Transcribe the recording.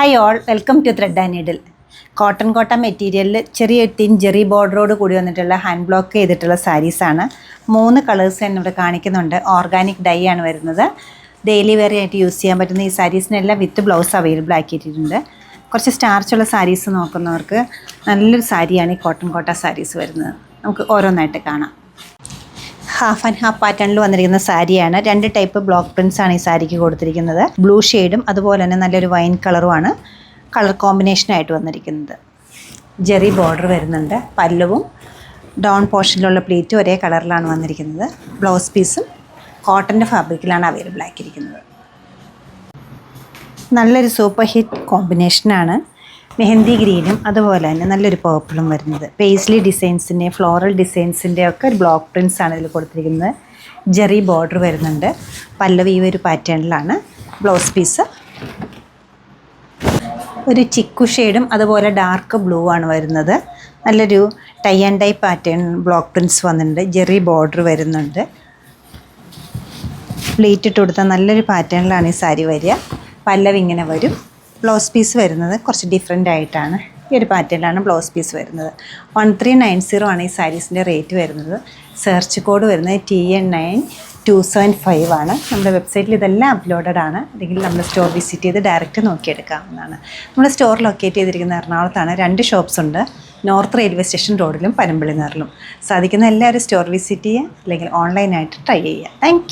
Hi all, welcome to thread and needle. Cotton മെറ്റീരിയലിൽ ചെറിയ thin Jerry ബോർഡറോട് കൂടി വന്നിട്ടുള്ള ഹാൻഡ് ബ്ലോക്ക് ചെയ്തിട്ടുള്ള സാരീസാണ്. 3 കളേഴ്സ് തന്നെ ഇവിടെ കാണിക്കുന്നുണ്ട്. ഓർഗാനിക് ഡൈ ആണ് വരുന്നത്. ഡെയിലി വെയർ ആയിട്ട് യൂസ് ചെയ്യാൻ പറ്റുന്ന ഈ സാരീസിനെല്ലാം വിത്ത് ബ്ലൗസ് അവൈലബിൾ ആക്കിയിട്ടുണ്ട്. കുറച്ച് സ്റ്റാർച്ചുള്ള സാരീസ് നോക്കുന്നവർക്ക് നല്ലൊരു സാരിയാണ് ഈ കോട്ടൺ സാരീസ് വരുന്നത്. നമുക്ക് ഓരോന്നായിട്ട് കാണാം. ഹാഫ് ആൻഡ് ഹാഫ് പാറ്റേണിൽ വന്നിരിക്കുന്ന സാരിയാണ്. 2 ടൈപ്പ് ബ്ലോക്ക് പ്രിൻസ് ആണ് ഈ സാരിക്ക് കൊടുത്തിരിക്കുന്നത്. ബ്ലൂ ഷെയ്ഡും അതുപോലെ തന്നെ നല്ലൊരു വൈൻ കളറുമാണ് കളർ കോമ്പിനേഷനായിട്ട് വന്നിരിക്കുന്നത്. ജെറി ബോർഡർ വരുന്നുണ്ട്. പല്ലുവും ഡൗൺ പോർഷനിലുള്ള പ്ലീറ്റും ഒരേ കളറിലാണ് വന്നിരിക്കുന്നത്. ബ്ലൗസ് പീസും കോട്ടൻ്റെ ഫാബ്രിക്കിലാണ് അവൈലബിൾ ആക്കിയിരിക്കുന്നത്. നല്ലൊരു സൂപ്പർ ഹിറ്റ് കോമ്പിനേഷനാണ്. മെഹന്തി ഗ്രീനും അതുപോലെ തന്നെ നല്ലൊരു പേർപ്പിളും വരുന്നത്. പേസ്ലി ഡിസൈൻസിൻ്റെ, ഫ്ലോറൽ ഡിസൈൻസിൻ്റെ ഒക്കെ ഒരു ബ്ലോക്ക് പ്രിൻസ് ആണ് ഇതിൽ കൊടുത്തിരിക്കുന്നത്. ജെറി ബോർഡർ വരുന്നുണ്ട്. പല്ലവി ഈ ഒരു പാറ്റേണിലാണ്. ബ്ലൗസ് പീസ് ഒരു ചിക്കു ഷെയ്ഡും അതുപോലെ ഡാർക്ക് ബ്ലൂ ആണ് വരുന്നത്. നല്ലൊരു tie and dye pattern block prints വന്നിട്ടുണ്ട്. ജെറി ബോർഡർ വരുന്നുണ്ട്. പ്ലീറ്റ് ഇട്ട് കൊടുത്ത നല്ലൊരു പാറ്റേണിലാണ് ഈ സാരി വരിക. പല്ലവി ഇങ്ങനെ വരും. ബ്ലൗസ് പീസ് വരുന്നത് കുറച്ച് ഡിഫറെൻ്റ് ആയിട്ടാണ്. ഈ ഒരു പാറ്റേണിലാണ് ബ്ലൗസ് പീസ് വരുന്നത്. 1390 ആണ് ഈ സാരീസിൻ്റെ റേറ്റ് വരുന്നത്. സെർച്ച് കോഡ് വരുന്നത് TN9275 ആണ്. നമ്മുടെ വെബ്സൈറ്റിൽ ഇതെല്ലാം അപ്ലോഡഡ് ആണ്. അല്ലെങ്കിൽ നമ്മൾ സ്റ്റോർ വിസിറ്റ് ചെയ്ത് ഡയറക്റ്റ് നോക്കിയെടുക്കാവുന്നതാണ്. നമ്മുടെ സ്റ്റോർ ലൊക്കേറ്റ് ചെയ്തിരിക്കുന്ന എറണാകുളത്താണ്. 2 ഷോപ്സ് ഉണ്ട്. നോർത്ത് റെയിൽവേ സ്റ്റേഷൻ റോഡിലും പനമ്പള്ളി നഗറിലും. സാധിക്കുന്ന എല്ലാവരും സ്റ്റോർ വിസിറ്റ് ചെയ്യുക, അല്ലെങ്കിൽ ഓൺലൈനായിട്ട് ട്രൈ ചെയ്യുക. താങ്ക്